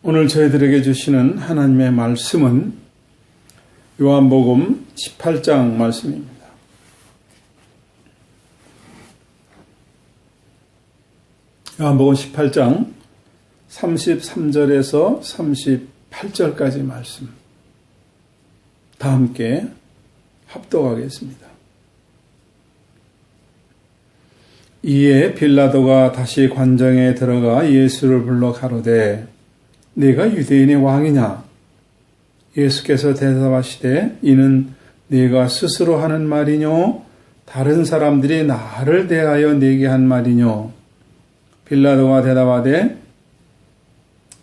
오늘 저희들에게 주시는 하나님의 말씀은 요한복음 18장 말씀입니다. 요한복음 18장 33절에서 38절까지 말씀 다 함께 합독하겠습니다. 이에 빌라도가 다시 관정에 들어가 예수를 불러 가로되 네가 유대인의 왕이냐? 예수께서 대답하시되 이는 네가 스스로 하는 말이뇨? 다른 사람들이 나를 대하여 네게 한 말이뇨? 빌라도가 대답하되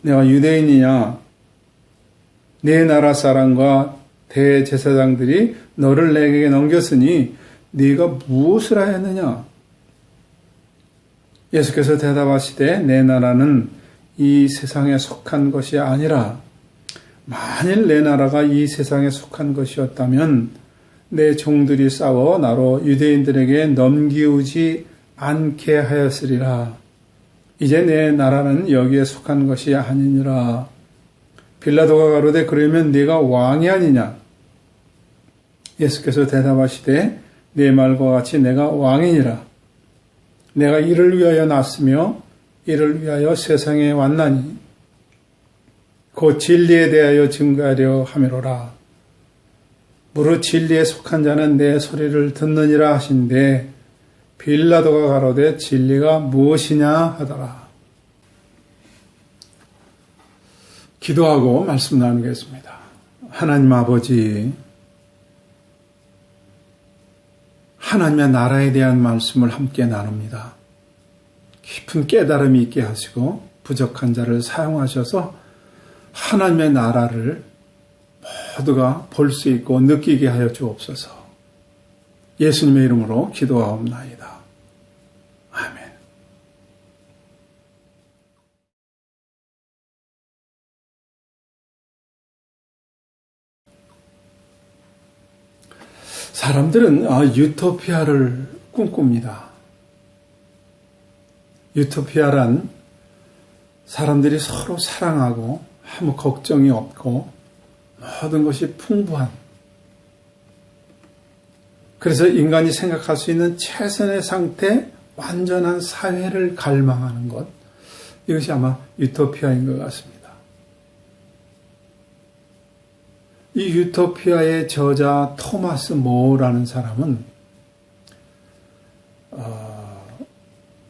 내가 유대인이냐? 네 나라 사람과 대제사장들이 너를 내게 넘겼으니 네가 무엇을 하였느냐? 예수께서 대답하시되 내 나라는 이 세상에 속한 것이 아니라 만일 내 나라가 이 세상에 속한 것이었다면 내 종들이 싸워 나로 유대인들에게 넘기우지 않게 하였으리라. 이제 내 나라는 여기에 속한 것이 아니니라. 빌라도가 가로되 그러면 네가 왕이 아니냐? 예수께서 대답하시되 네 말과 같이 내가 왕이니라. 내가 이를 위하여 났으며 이를 위하여 세상에 왔나니 곧 진리에 대하여 증거하려 함이로라. 무릇 진리에 속한 자는 내 소리를 듣느니라 하신대 빌라도가 가로되 진리가 무엇이냐 하더라. 기도하고 말씀 나누겠습니다. 하나님 아버지, 하나님의 나라에 대한 말씀을 함께 나눕니다. 깊은 깨달음이 있게 하시고 부족한 자를 사용하셔서 하나님의 나라를 모두가 볼 수 있고 느끼게 하여 주옵소서. 예수님의 이름으로 기도하옵나이다. 아멘. 사람들은 유토피아를 꿈꿉니다. 유토피아란 사람들이 서로 사랑하고 아무 걱정이 없고 모든 것이 풍부한, 그래서 인간이 생각할 수 있는 최선의 상태, 완전한 사회를 갈망하는 것, 이것이 아마 유토피아인 것 같습니다. 이 유토피아의 저자 토마스 모어라는 사람은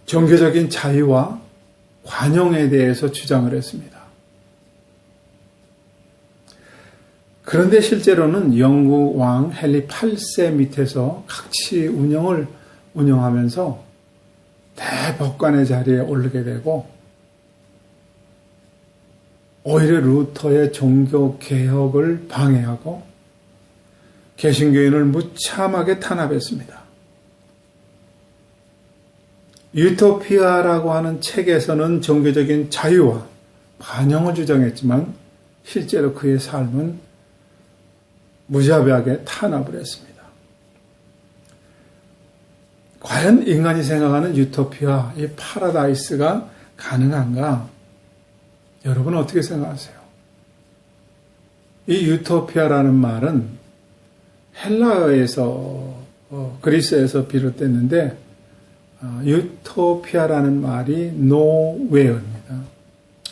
종교적인 자유와 관용에 대해서 주장을 했습니다. 그런데 실제로는 영국 왕 헨리 8세 밑에서 각치 운영을 운영하면서 대법관의 자리에 오르게 되고 오히려 루터의 종교 개혁을 방해하고 개신교인을 무참하게 탄압했습니다. 유토피아라고 하는 책에서는 종교적인 자유와 관용을 주장했지만 실제로 그의 삶은 무자비하게 탄압을 했습니다. 과연 인간이 생각하는 유토피아, 이 파라다이스가 가능한가? 여러분 어떻게 생각하세요? 이 유토피아라는 말은 헬라어에서 그리스에서 비롯됐는데 유토피아라는 말이 nowhere입니다.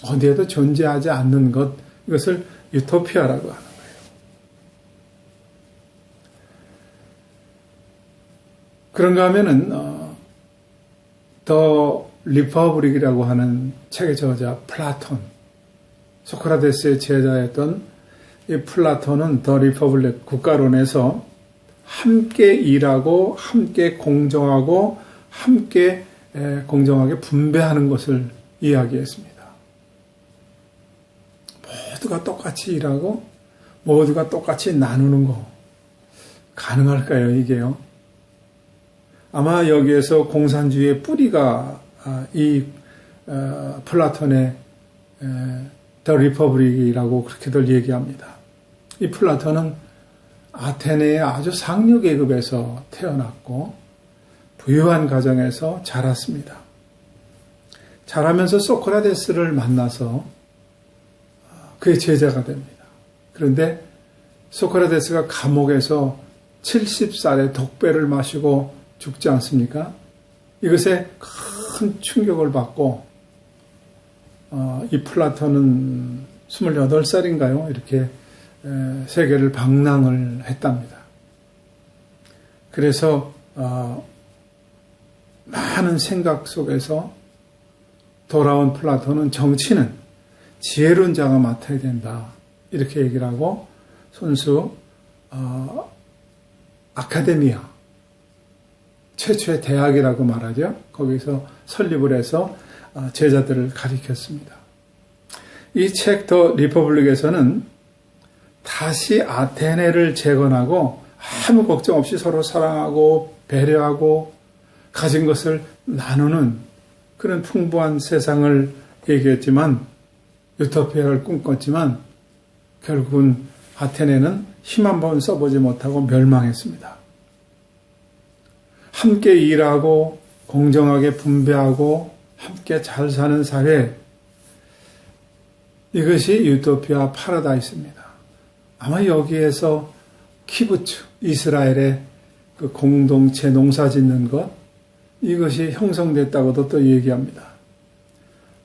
어디에도 존재하지 않는 것, 이것을 유토피아라고 하는 거예요. 그런가 하면은 더 리퍼블릭이라고 하는 책의 저자 플라톤, 소크라테스의 제자였던 이 플라톤은 더 리퍼블릭 국가론에서 함께 일하고 함께 공정하고 함께 공정하게 분배하는 것을 이야기했습니다. 모두가 똑같이 일하고 모두가 똑같이 나누는 거 가능할까요, 이게요? 아마 여기에서 공산주의의 뿌리가 이 플라톤의 더 리퍼블릭이라고 그렇게들 얘기합니다. 이 플라톤은 아테네의 아주 상류 계급에서 태어났고 부유한 가정에서 자랐습니다. 자라면서 소크라테스를 만나서 그의 제자가 됩니다. 그런데 소크라테스가 감옥에서 70살의 독배를 마시고 죽지 않습니까? 이것에 큰 충격을 받고 이 플라톤은 28살인가요? 이렇게 세계를 방랑을 했답니다. 그래서 많은 생각 속에서 돌아온 플라톤은 정치는 지혜로운 자가 맡아야 된다. 이렇게 얘기를 하고 손수 아카데미아, 최초의 대학이라고 말하죠. 거기서 설립을 해서 제자들을 가리켰습니다. 이 책 더 리퍼블릭에서는 다시 아테네를 재건하고 아무 걱정 없이 서로 사랑하고 배려하고 가진 것을 나누는 그런 풍부한 세상을 얘기했지만, 유토피아를 꿈꿨지만 결국은 아테네는 힘 한 번 써보지 못하고 멸망했습니다. 함께 일하고 공정하게 분배하고 함께 잘 사는 사회, 이것이 유토피아 파라다이스입니다. 아마 여기에서 키부츠, 이스라엘의 그 공동체 농사 짓는 것, 이것이 형성됐다고도 또 얘기합니다.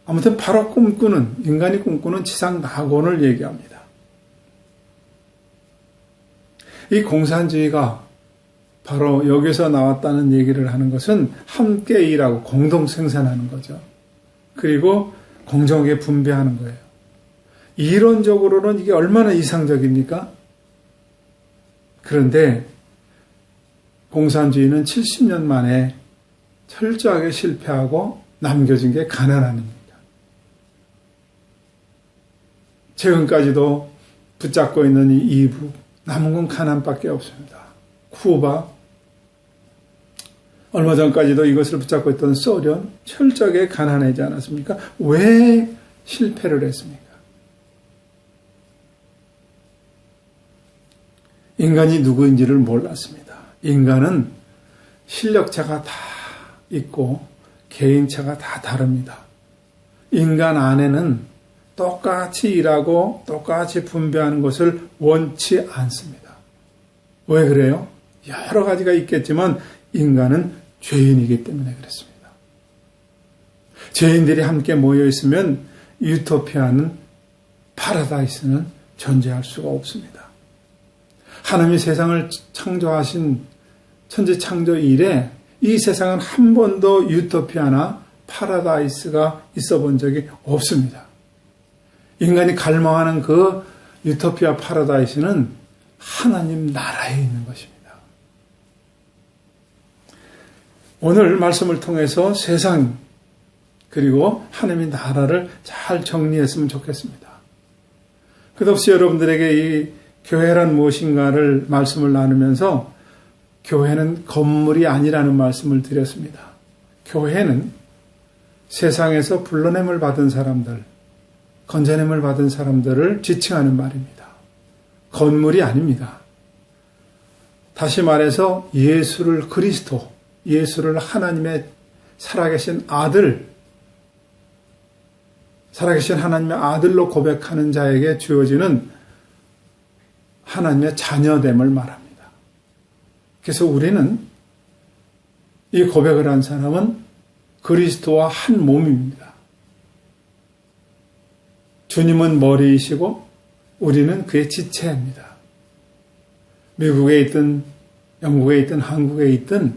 아무튼 바로 인간이 꿈꾸는 지상 낙원을 얘기합니다. 이 공산주의가 바로 여기서 나왔다는 얘기를 하는 것은 함께 일하고 공동 생산하는 거죠. 그리고 공정하게 분배하는 거예요. 이론적으로는 이게 얼마나 이상적입니까? 그런데 공산주의는 70년 만에 철저하게 실패하고 남겨진 게 가난함입니다. 최근까지도 붙잡고 있는 이 이북, 남은 건 가난밖에 없습니다. 쿠바, 얼마 전까지도 이것을 붙잡고 있던 소련, 철저하게 가난하지 않았습니까? 왜 실패를 했습니까? 인간이 누구인지를 몰랐습니다. 인간은 실력차가 다 있고 개인차가 다 다릅니다. 인간 안에는 똑같이 일하고 똑같이 분배하는 것을 원치 않습니다. 왜 그래요? 여러 가지가 있겠지만 인간은 죄인이기 때문에 그렇습니다. 죄인들이 함께 모여 있으면 유토피아는, 파라다이스는 존재할 수가 없습니다. 하나님이 세상을 창조하신 천지 창조 이래 이 세상은 한 번도 유토피아나 파라다이스가 있어 본 적이 없습니다. 인간이 갈망하는 그 유토피아 파라다이스는 하나님 나라에 있는 것입니다. 오늘 말씀을 통해서 세상 그리고 하나님의 나라를 잘 정리했으면 좋겠습니다. 끝없이 여러분들에게 이 교회란 무엇인가를 말씀을 나누면서 교회는 건물이 아니라는 말씀을 드렸습니다. 교회는 세상에서 불러냄을 받은 사람들, 건져냄을 받은 사람들을 지칭하는 말입니다. 건물이 아닙니다. 다시 말해서 예수를 그리스도, 예수를 하나님의 살아계신 아들, 살아계신 하나님의 아들로 고백하는 자에게 주어지는 하나님의 자녀됨을 말합니다. 그래서 우리는 이 고백을 한 사람은 그리스도와 한 몸입니다. 주님은 머리이시고 우리는 그의 지체입니다. 미국에 있든 영국에 있든 한국에 있든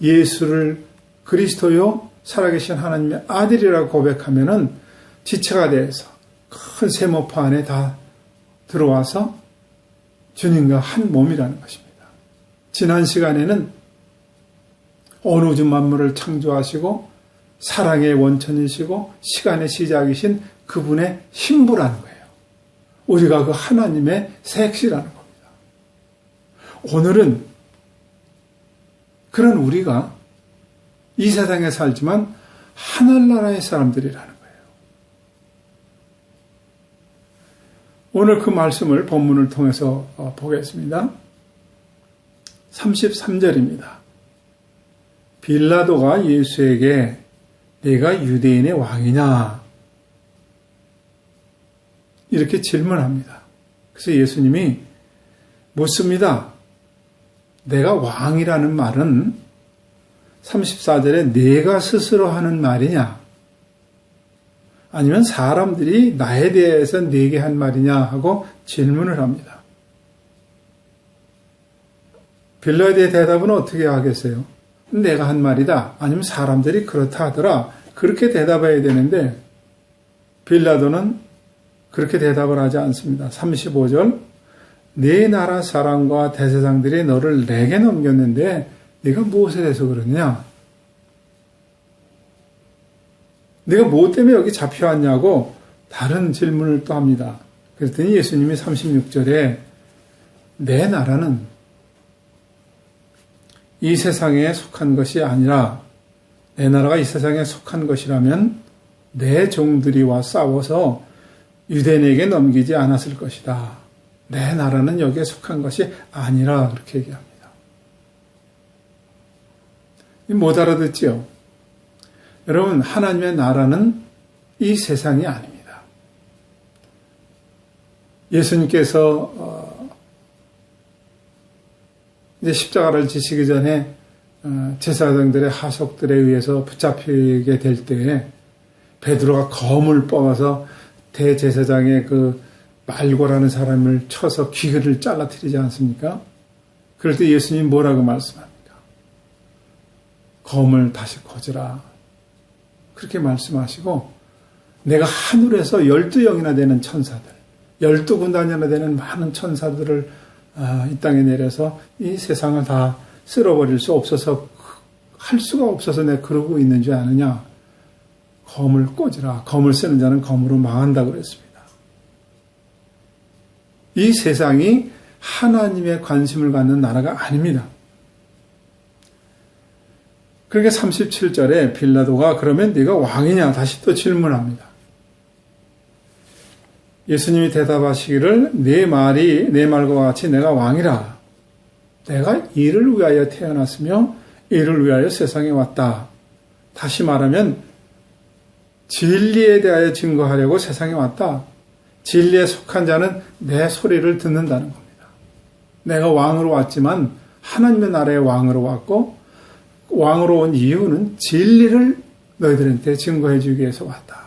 예수를 그리스도요 살아계신 하나님의 아들이라고 고백하면은 지체가 돼서 큰 세모파 안에 다 들어와서 주님과 한 몸이라는 것입니다. 지난 시간에는 온 우주 만물을 창조하시고 사랑의 원천이시고 시간의 시작이신 그분의 신부라는 거예요. 우리가 그 하나님의 색시라는 겁니다. 오늘은 그런 우리가 이 세상에 살지만 하늘나라의 사람들이라는 거예요. 오늘 그 말씀을 본문을 통해서 보겠습니다. 33절입니다. 빌라도가 예수에게 내가 유대인의 왕이냐? 이렇게 질문합니다. 그래서 예수님이 묻습니다. 내가 왕이라는 말은 34절에 내가 스스로 하는 말이냐? 아니면 사람들이 나에 대해서 내게 한 말이냐? 하고 질문을 합니다. 빌라도의 대답은 어떻게 하겠어요? 내가 한 말이다. 아니면 사람들이 그렇다 하더라. 그렇게 대답해야 되는데 빌라도는 그렇게 대답을 하지 않습니다. 35절 네 나라 사람과 대제사장들이 너를 내게 넘겼는데 네가 무엇에 대해서 그러느냐? 네가 무엇 때문에 여기 잡혀왔냐고 다른 질문을 또 합니다. 그랬더니 예수님이 36절에 내 나라는 이 세상에 속한 것이 아니라 내 나라가 이 세상에 속한 것이라면 내 종들이와 싸워서 유대인에게 넘기지 않았을 것이다. 내 나라는 여기에 속한 것이 아니라 그렇게 얘기합니다. 못 알아듣지요? 여러분, 하나님의 나라는 이 세상이 아닙니다. 예수님께서 이제 십자가를 지시기 전에 제사장들의 하속들에 의해서 붙잡히게 될 때에 베드로가 검을 뽑아서 대제사장의 그 말고라는 사람을 쳐서 귀를 잘라뜨리지 않습니까? 그럴 때 예수님이 뭐라고 말씀합니까? 검을 다시 꽂으라. 그렇게 말씀하시고 내가 하늘에서 12영이나 되는 천사들, 12군단이나 되는 많은 천사들을 이 땅에 내려서 이 세상을 다 쓸어버릴 수 없어서 할 수가 없어서 내가 그러고 있는 줄 아느냐? 검을 꽂으라. 검을 쓰는 자는 검으로 망한다 그랬습니다. 이 세상이 하나님의 관심을 갖는 나라가 아닙니다. 그러니까 37절에 빌라도가 그러면 네가 왕이냐? 다시 또 질문합니다. 예수님이 대답하시기를 내 말이 내 말과 같이 내가 왕이라. 내가 이를 위하여 태어났으며 이를 위하여 세상에 왔다. 다시 말하면 진리에 대하여 증거하려고 세상에 왔다. 진리에 속한 자는 내 소리를 듣는다는 겁니다. 내가 왕으로 왔지만 하나님의 나라의 왕으로 왔고 왕으로 온 이유는 진리를 너희들한테 증거해 주기 위해서 왔다.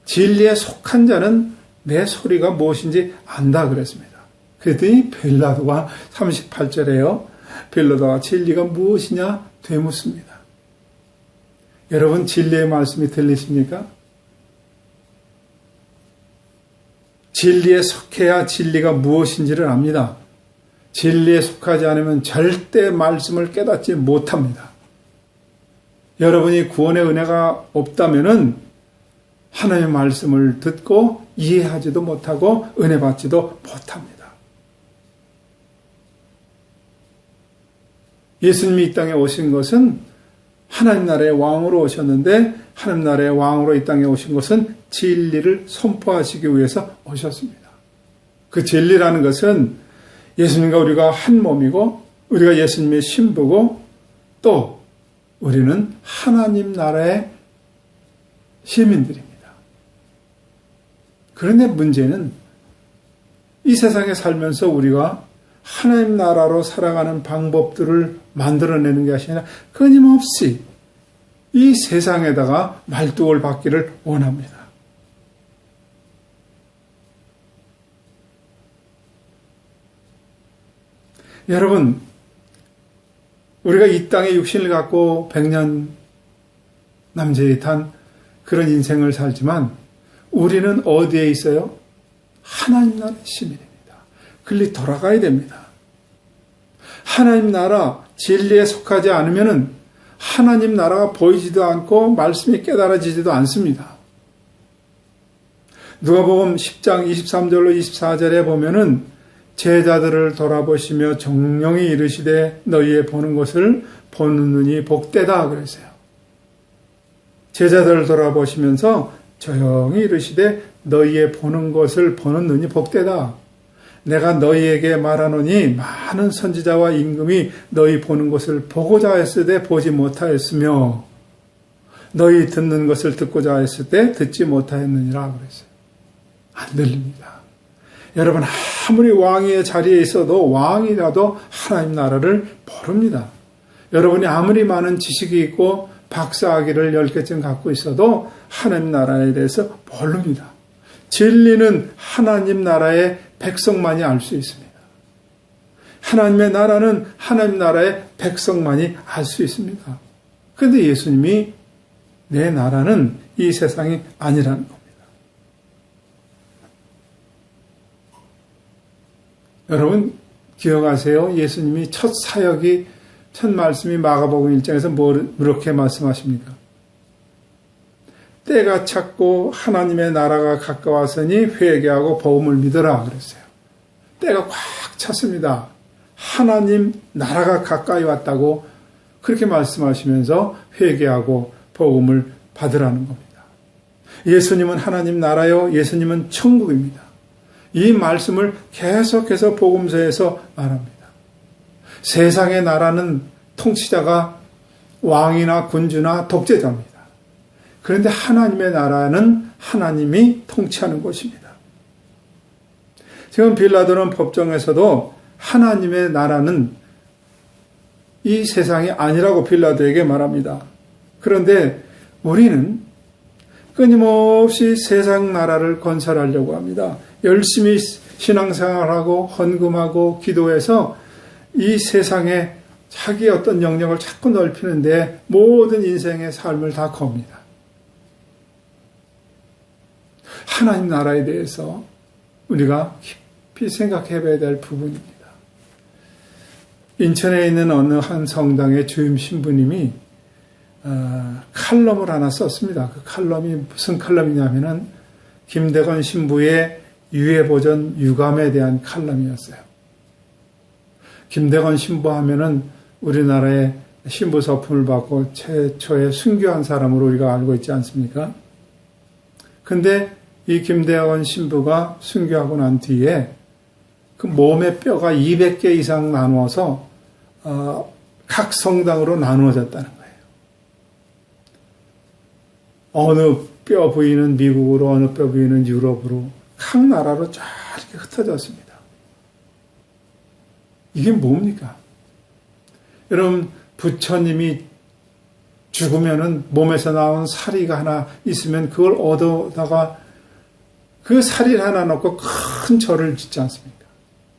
진리에 속한 자는 내 소리가 무엇인지 안다 그랬습니다. 그랬더니 빌라도가 38절에요. 빌라도가 진리가 무엇이냐 되묻습니다. 여러분 진리의 말씀이 들리십니까? 진리에 속해야 진리가 무엇인지를 압니다. 진리에 속하지 않으면 절대 말씀을 깨닫지 못합니다. 여러분이 구원의 은혜가 없다면은 하나님의 말씀을 듣고 이해하지도 못하고 은혜 받지도 못합니다. 예수님이 이 땅에 오신 것은 하나님 나라의 왕으로 오셨는데 하나님 나라의 왕으로 이 땅에 오신 것은 진리를 선포하시기 위해서 오셨습니다. 그 진리라는 것은 예수님과 우리가 한 몸이고 우리가 예수님의 신부고 또 우리는 하나님 나라의 시민들입니다. 그런데 문제는 이 세상에 살면서 우리가 하나님 나라로 살아가는 방법들을 만들어내는 것이 아니라 끊임없이 이 세상에다가 말뚝을 받기를 원합니다. 여러분, 우리가 이 땅에 육신을 갖고 100년 남짓한 그런 인생을 살지만 우리는 어디에 있어요? 하나님 나라의 시민입니다. 글리 돌아가야 됩니다. 하나님 나라 진리에 속하지 않으면 하나님 나라가 보이지도 않고 말씀이 깨달아지지도 않습니다. 누가복음 10장 23절로 24절에 보면은 제자들을 돌아보시며 정령이 이르시되 너희의 보는 것을 보는 눈이 복되다 그랬어요. 제자들을 돌아보시면서 조용히 이르시되 너희의 보는 것을 보는 눈이 복되다. 내가 너희에게 말하노니 많은 선지자와 임금이 너희 보는 것을 보고자 했을 때 보지 못하였으며 너희 듣는 것을 듣고자 했을 때 듣지 못하였느니라 그랬어요. 안 들립니다. 여러분, 아무리 왕의 자리에 있어도 왕이라도 하나님 나라를 모릅니다. 여러분이 아무리 많은 지식이 있고 박사학위를 10개쯤 갖고 있어도 하나님 나라에 대해서 모릅니다. 진리는 하나님 나라의 백성만이 알 수 있습니다. 하나님의 나라는 하나님 나라의 백성만이 알 수 있습니다. 그런데 예수님이 내 나라는 이 세상이 아니라는 겁니다. 여러분 기억하세요? 예수님이 첫 사역이 첫 말씀이 마가복음 1장에서 이렇게 말씀하십니까? 때가 찼고 하나님의 나라가 가까웠으니 회개하고 복음을 믿어라 그랬어요. 때가 꽉 찼습니다. 하나님 나라가 가까이 왔다고 그렇게 말씀하시면서 회개하고 복음을 받으라는 겁니다. 예수님은 하나님 나라요, 예수님은 천국입니다. 이 말씀을 계속해서 복음서에서 말합니다. 세상의 나라는 통치자가 왕이나 군주나 독재자입니다. 그런데 하나님의 나라는 하나님이 통치하는 곳입니다. 지금 빌라도는 법정에서도 하나님의 나라는 이 세상이 아니라고 빌라도에게 말합니다. 그런데 우리는 끊임없이 세상 나라를 건설하려고 합니다. 열심히 신앙생활하고 헌금하고 기도해서 이 세상에 자기의 어떤 영역을 자꾸 넓히는데 모든 인생의 삶을 다 겁니다. 하나님 나라에 대해서 우리가 깊이 생각해 봐야 될 부분입니다. 인천에 있는 어느 한 성당의 주임 신부님이 칼럼을 하나 썼습니다. 그 칼럼이 무슨 칼럼이냐면은 김대건 신부의 유해보전 유감에 대한 칼럼이었어요. 김대건 신부 하면은 우리나라의 신부 서품을 받고 최초의 순교한 사람으로 우리가 알고 있지 않습니까? 근데 이 김대건 신부가 순교하고 난 뒤에 그 몸의 뼈가 200개 이상 나누어서 각 성당으로 나누어졌다는 거예요. 어느 뼈 부위는 미국으로, 어느 뼈 부위는 유럽으로 각 나라로 쫙 이렇게 흩어졌습니다. 이게 뭡니까? 여러분, 부처님이 죽으면은 몸에서 나온 사리가 하나 있으면 그걸 얻어다가 그 사리를 하나 넣고 큰 절을 짓지 않습니까?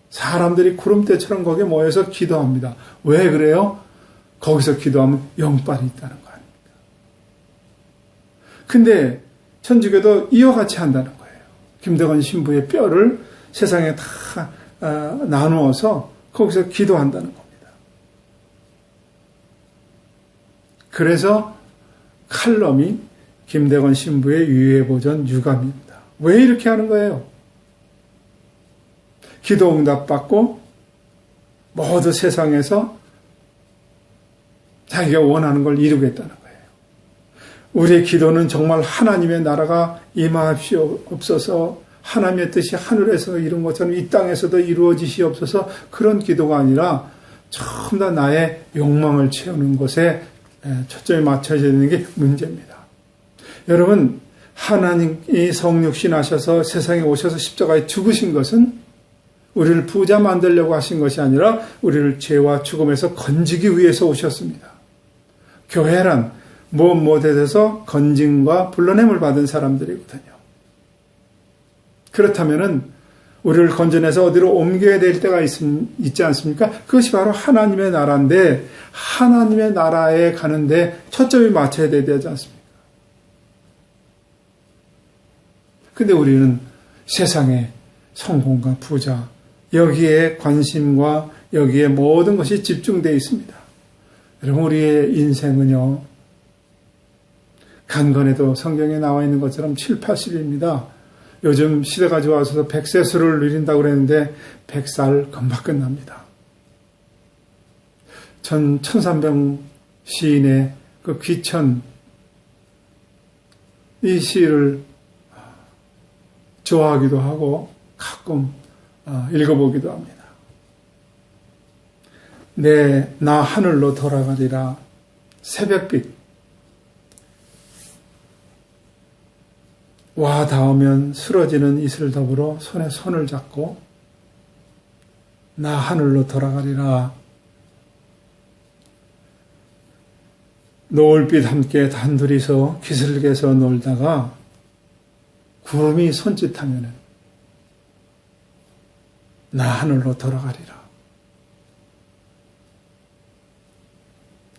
사람들이 구름대처럼 거기에 모여서 기도합니다. 왜 그래요? 거기서 기도하면 영빨이 있다는 거 아닙니까? 근데 천주교도 이와 같이 한다는 거예요. 김대건 신부의 뼈를 세상에 다 나누어서 거기서 기도한다는 겁니다. 그래서 칼럼이 김대건 신부의 유해보전 유감입니다. 왜 이렇게 하는 거예요? 기도 응답 받고 모두 세상에서 자기가 원하는 걸 이루겠다는 거예요. 우리의 기도는 정말 하나님의 나라가 임하옵소서, 하나님의 뜻이 하늘에서 이룬 것처럼 이 땅에서도 이루어지시옵소서, 그런 기도가 아니라 전부 다 나의 욕망을 채우는 것에 초점이 맞춰져 있는 게 문제입니다. 여러분, 하나님이 성육신 하셔서 세상에 오셔서 십자가에 죽으신 것은 우리를 부자 만들려고 하신 것이 아니라 우리를 죄와 죽음에서 건지기 위해서 오셨습니다. 교회란 무엇에 대해서 건짐과 불러냄을 받은 사람들이거든요. 그렇다면은 우리를 건져내서 어디로 옮겨야 될 때가 있지 않습니까? 그것이 바로 하나님의 나라인데, 하나님의 나라에 가는데 초점이 맞춰야 되지 않습니까? 근데 우리는 세상의 성공과 부자, 여기에 관심과 여기에 모든 것이 집중되어 있습니다. 여러분, 우리의 인생은요, 간건에도 성경에 나와 있는 것처럼 7, 80입니다. 요즘 시대가 좋아서 100세수를 누린다고 그랬는데 100살 금방 끝납니다. 1300 시인의 그 귀천, 이 시를 좋아하기도 하고 가끔 읽어보기도 합니다. 나 하늘로 돌아가리라, 새벽빛. 와 닿으면 쓰러지는 이슬 더불어 손에 손을 잡고 나 하늘로 돌아가리라. 노을빛 함께 단둘이서 기슭에서 놀다가 구름이 손짓하면은 나 하늘로 돌아가리라.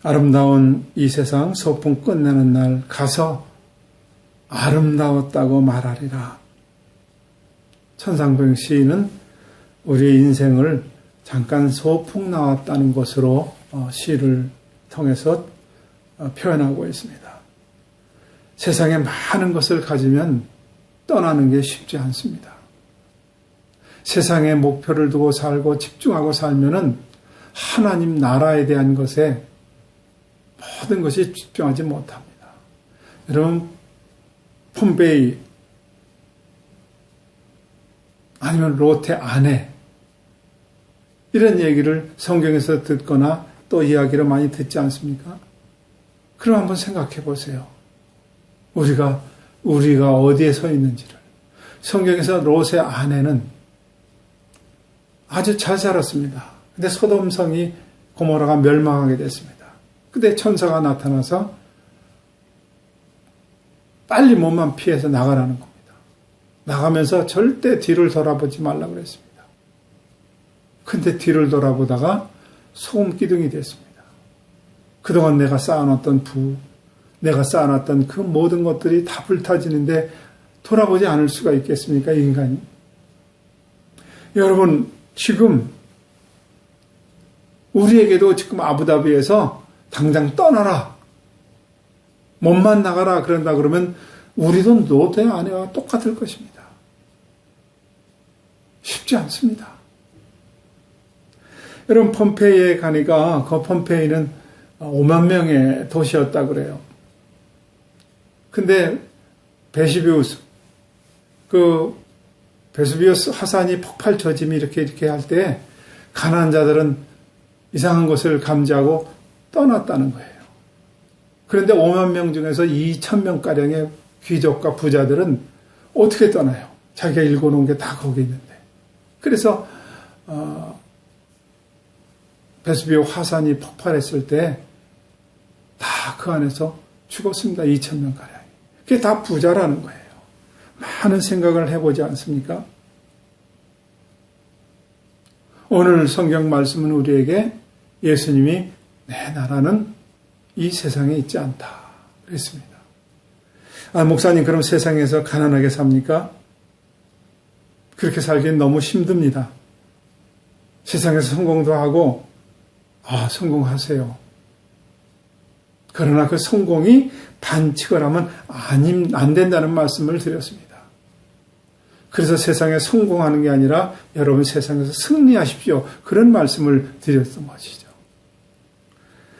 아름다운 이 세상 소풍 끝내는 날 가서 아름다웠다고 말하리라. 천상병 시인은 우리의 인생을 잠깐 소풍 나왔다는 것으로 시를 통해서 표현하고 있습니다. 세상에 많은 것을 가지면 떠나는 게 쉽지 않습니다. 세상에 목표를 두고 살고 집중하고 살면은 하나님 나라에 대한 것에 모든 것이 집중하지 못합니다. 여러분, 폼페이 아니면 롯의 아내 이런 얘기를 성경에서 듣거나 또 이야기를 많이 듣지 않습니까? 그럼 한번 생각해 보세요. 우리가 어디에 서 있는지를. 성경에서 롯의 아내는 아주 잘 살았습니다. 근데 소돔성이 고모라가 멸망하게 됐습니다. 근데 천사가 나타나서 빨리 몸만 피해서 나가라는 겁니다. 나가면서 절대 뒤를 돌아보지 말라고 그랬습니다. 근데 뒤를 돌아보다가 소금 기둥이 됐습니다. 그동안 내가 쌓아놨던 내가 쌓아놨던 그 모든 것들이 다 불타지는데 돌아보지 않을 수가 있겠습니까, 인간이? 여러분, 지금 우리에게도 지금 아부다비에서 당장 떠나라, 몸만 나가라 그런다 그러면 우리도 롯의 아내와 똑같을 것입니다. 쉽지 않습니다. 여러분, 폼페이에 가니까 그 폼페이는 5만 명의 도시였다고 그래요. 근데 베수비우스 화산이 폭발 저짐이 이렇게 할 때 가난한 자들은 이상한 것을 감지하고 떠났다는 거예요. 그런데 5만 명 중에서 2천 명가량의 귀족과 부자들은 어떻게 떠나요? 자기가 읽어놓은 게 다 거기 있는데. 그래서 베수비오 화산이 폭발했을 때 다 그 안에서 죽었습니다. 2천 명가량이. 그게 다 부자라는 거예요. 많은 생각을 해보지 않습니까? 오늘 성경 말씀은 우리에게 예수님이 내 나라는 이 세상에 있지 않다 그랬습니다. 목사님, 그럼 세상에서 가난하게 삽니까? 그렇게 살기엔 너무 힘듭니다. 세상에서 성공도 하고 성공하세요. 그러나 그 성공이 반칙을 하면 안 된다는 말씀을 드렸습니다. 그래서 세상에 성공하는 게 아니라 여러분 세상에서 승리하십시오. 그런 말씀을 드렸던 것이죠.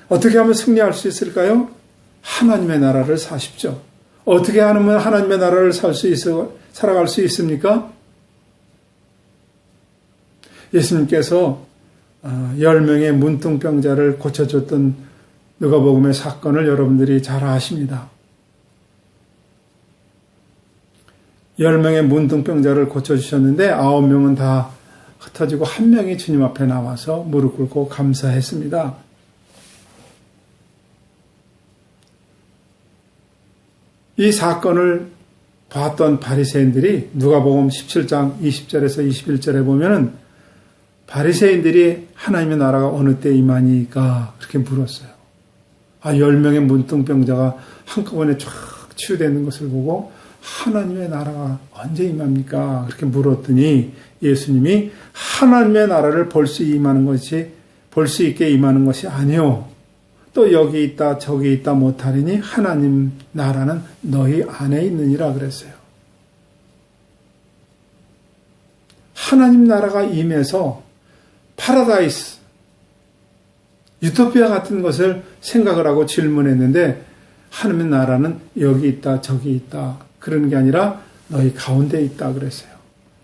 어떻게 하면 승리할 수 있을까요? 하나님의 나라를 사십시오. 어떻게 하면 하나님의 나라를 살아갈 수 있습니까? 예수님께서 10명의 문둥병자를 고쳐줬던 누가복음의 사건을 여러분들이 잘 아십니다. 10명의 문둥병자를 고쳐주셨는데 9명은 다 흩어지고 1명이 주님 앞에 나와서 무릎 꿇고 감사했습니다. 이 사건을 봤던 바리새인들이 누가복음 17장 20절에서 21절에 보면은 바리새인들이 하나님의 나라가 어느 때 임하니까 그렇게 물었어요. 10명의 문둥병자가 한꺼번에 쫙 치유되는 것을 보고 하나님의 나라가 언제 임합니까? 그렇게 물었더니 예수님이 하나님의 나라를 볼 수 있게 임하는 것이 아니요. 또 여기 있다 저기 있다 못하리니 하나님 나라는 너희 안에 있느니라 그랬어요. 하나님 나라가 임해서 파라다이스, 유토피아 같은 것을 생각을 하고 질문했는데 하나님의 나라는 여기 있다 저기 있다 그런 게 아니라 너희 가운데 있다 그랬어요.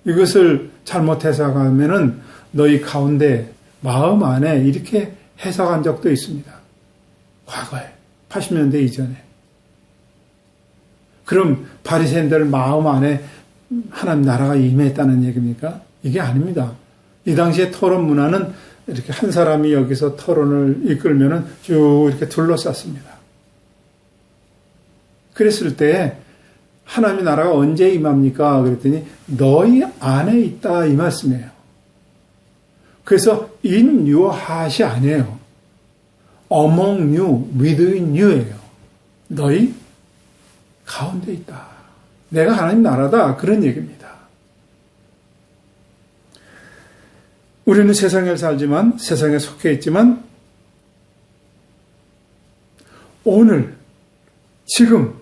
이것을 잘못 해석하면은 너희 가운데 마음 안에 이렇게 해석한 적도 있습니다. 과거에 80년대 이전에 그럼 바리새인들 마음 안에 하나님 나라가 임했다는 얘기입니까? 이게 아닙니다. 이 당시에 토론 문화는 이렇게 한 사람이 여기서 토론을 이끌면은 쭉 이렇게 둘러쌌습니다. 그랬을 때 하나님의 나라가 언제 임합니까? 그랬더니 너희 안에 있다 이 말씀이에요. 그래서 in your heart이 아니에요. among you, within you예요. 너희 가운데 있다. 내가 하나님 나라다. 그런 얘기입니다. 우리는 세상에 살지만, 세상에 속해 있지만, 오늘, 지금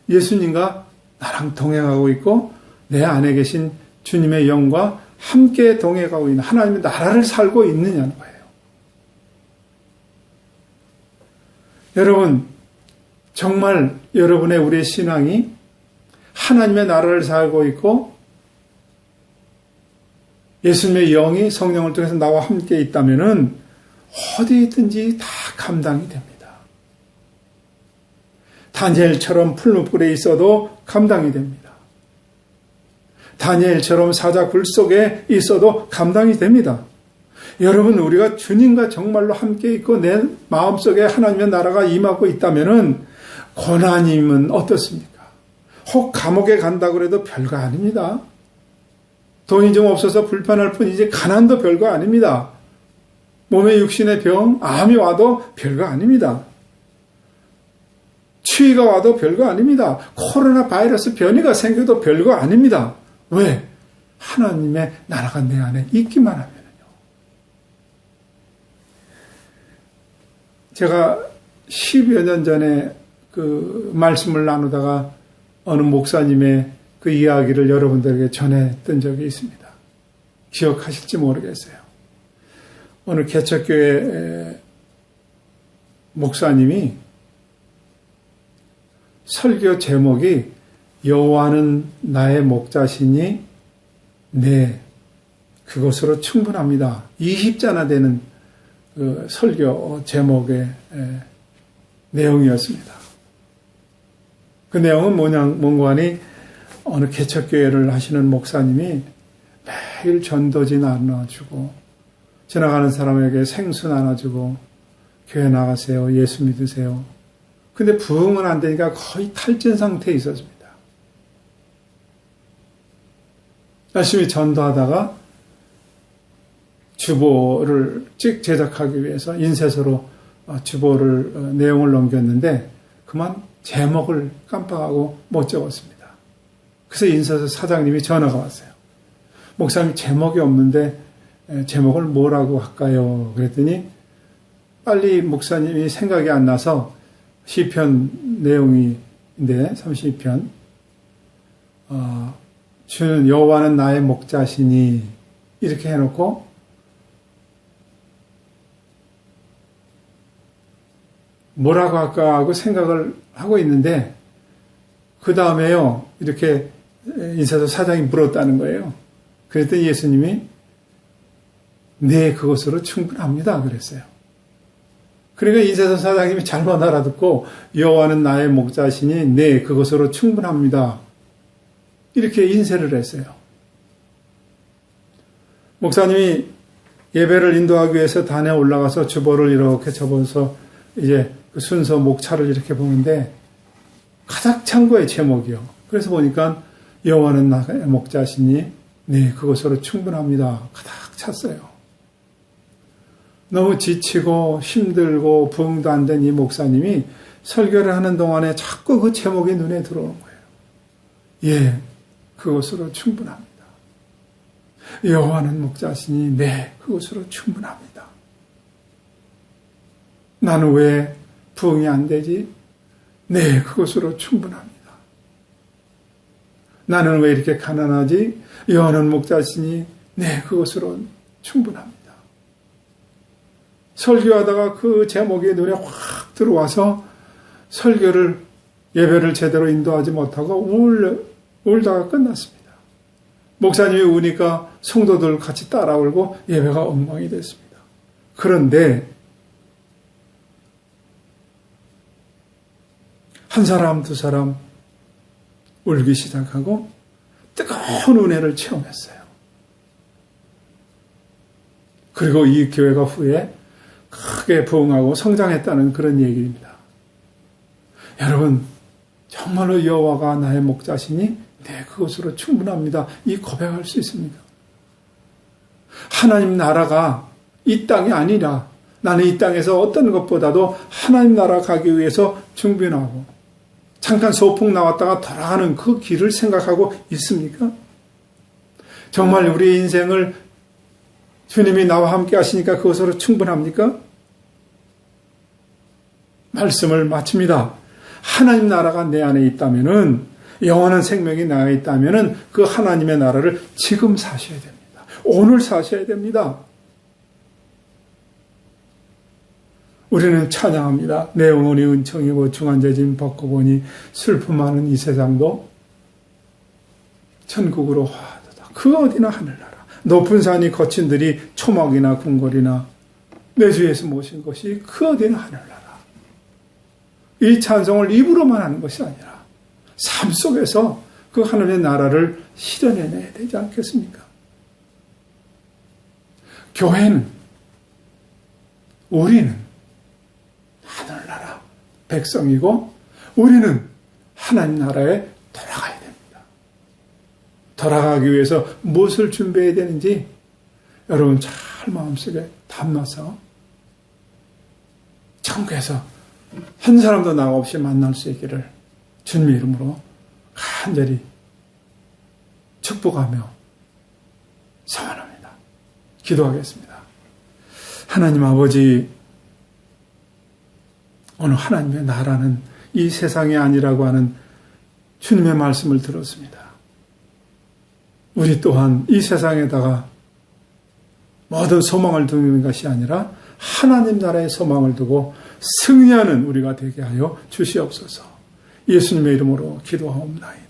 예수님과 나랑 동행하고 있고, 내 안에 계신 주님의 영과 함께 동행하고 있는 하나님의 나라를 살고 있느냐는 거예요. 여러분, 정말 여러분의 우리의 신앙이 하나님의 나라를 살고 있고 예수님의 영이 성령을 통해서 나와 함께 있다면은 어디에 있든지 다 감당이 됩니다. 다니엘처럼 풀무불에 있어도 감당이 됩니다. 다니엘처럼 사자 굴 속에 있어도 감당이 됩니다. 여러분, 우리가 주님과 정말로 함께 있고 내 마음속에 하나님의 나라가 임하고 있다면은 고난임은 어떻습니까? 혹 감옥에 간다고 해도 별거 아닙니다. 돈이 좀 없어서 불편할 뿐이지 가난도 별거 아닙니다. 몸에 육신의 병, 암이 와도 별거 아닙니다. 추위가 와도 별거 아닙니다. 코로나 바이러스 변이가 생겨도 별거 아닙니다. 왜? 하나님의 나라가 내 안에 있기만 하면요. 제가 10여 년 전에 그 말씀을 나누다가 어느 목사님의 그 이야기를 여러분들에게 전했던 적이 있습니다. 기억하실지 모르겠어요. 어느 개척교회 목사님이 설교 제목이 여호와는 나의 목자시니 네, 그것으로 충분합니다. 20자나 되는 그 설교 제목의 내용이었습니다. 그 내용은 뭔가 하니 어느 개척교회를 하시는 목사님이 매일 전도지 나눠주고 지나가는 사람에게 생수 나눠주고 교회 나가세요. 예수 믿으세요. 근데 부흥은 안 되니까 거의 탈진 상태에 있었습니다. 열심히 전도하다가 주보를 제작하기 위해서 인쇄소로 주보를 내용을 넘겼는데 그만 제목을 깜빡하고 못 적었습니다. 그래서 인쇄소 사장님이 전화가 왔어요. 목사님 제목이 없는데 제목을 뭐라고 할까요? 그랬더니 빨리 목사님이 생각이 안 나서 시편 내용인데 32편 주는 여호와는 나의 목자시니 이렇게 해놓고 뭐라고 할까 하고 생각을 하고 있는데 그 다음에요 이렇게 인쇄소 사장이 물었다는 거예요. 그랬더니 예수님이 네 그것으로 충분합니다 그랬어요. 그러니까 인쇄소 사장님이 잘못 알아듣고 여호와는 나의 목자시니 네 그것으로 충분합니다 이렇게 인쇄를 했어요. 목사님이 예배를 인도하기 위해서 단에 올라가서 주보를 이렇게 접어서 이제 그 순서 목차를 이렇게 보는데 가득 찬 거예요 제목이요. 그래서 보니까 여호와는 나의 목자시니 네 그것으로 충분합니다 가득 찼어요. 너무 지치고 힘들고 부흥도 안 된 이 목사님이 설교를 하는 동안에 자꾸 그 제목이 눈에 들어오는 거예요. 예, 그것으로 충분합니다. 여호와는 목자시니 네, 그것으로 충분합니다. 나는 왜 부흥이 안 되지? 네, 그것으로 충분합니다. 나는 왜 이렇게 가난하지? 여호와는 목자시니 네, 그것으로 충분합니다. 설교하다가 그 제목이 눈에 확 들어와서 설교를 예배를 제대로 인도하지 못하고 울다가 끝났습니다. 목사님이 우니까 성도들 같이 따라 울고 예배가 엉망이 됐습니다. 그런데 한 사람 두 사람 울기 시작하고 뜨거운 은혜를 체험했어요. 그리고 이 교회가 후에 크게 부흥하고 성장했다는 그런 얘기입니다. 여러분, 정말로 여호와가 나의 목자시니 네, 그것으로 충분합니다. 이 고백할 수 있습니까? 하나님 나라가 이 땅이 아니라 나는 이 땅에서 어떤 것보다도 하나님 나라 가기 위해서 준비하고 잠깐 소풍 나왔다가 돌아가는 그 길을 생각하고 있습니까? 정말 우리 인생을 주님이 나와 함께 하시니까 그것으로 충분합니까? 말씀을 마칩니다. 하나님 나라가 내 안에 있다면은, 영원한 생명이 내 안에 있다면은 그 하나님의 나라를 지금 사셔야 됩니다. 오늘 사셔야 됩니다. 우리는 찬양합니다. 내 영혼이 은총이고 중한죄짐 벗고 보니 슬픔 많은 이 세상도 천국으로 화하도다. 그 어디나 하늘나라. 높은 산이 거친 들이 초막이나 궁궐이나 내 주에서 모신 것이 그 어디나 하늘나라. 이 찬송을 입으로만 하는 것이 아니라 삶 속에서 그 하나님의 나라를 실현해내야 되지 않겠습니까? 교회는, 우리는 하늘나라 백성이고 우리는 하나님 나라에 돌아가야 됩니다. 돌아가기 위해서 무엇을 준비해야 되는지 여러분 잘 마음속에 담아서 천국에서 한 사람도 나 없이 만날 수 있기를 주님의 이름으로 간절히 축복하며 소원합니다. 기도하겠습니다. 하나님 아버지, 오늘 하나님의 나라는 이 세상이 아니라고 하는 주님의 말씀을 들었습니다. 우리 또한 이 세상에다가 모든 소망을 두는 것이 아니라 하나님 나라의 소망을 두고 승리하는 우리가 되게 하여 주시옵소서. 예수님의 이름으로 기도하옵나이다.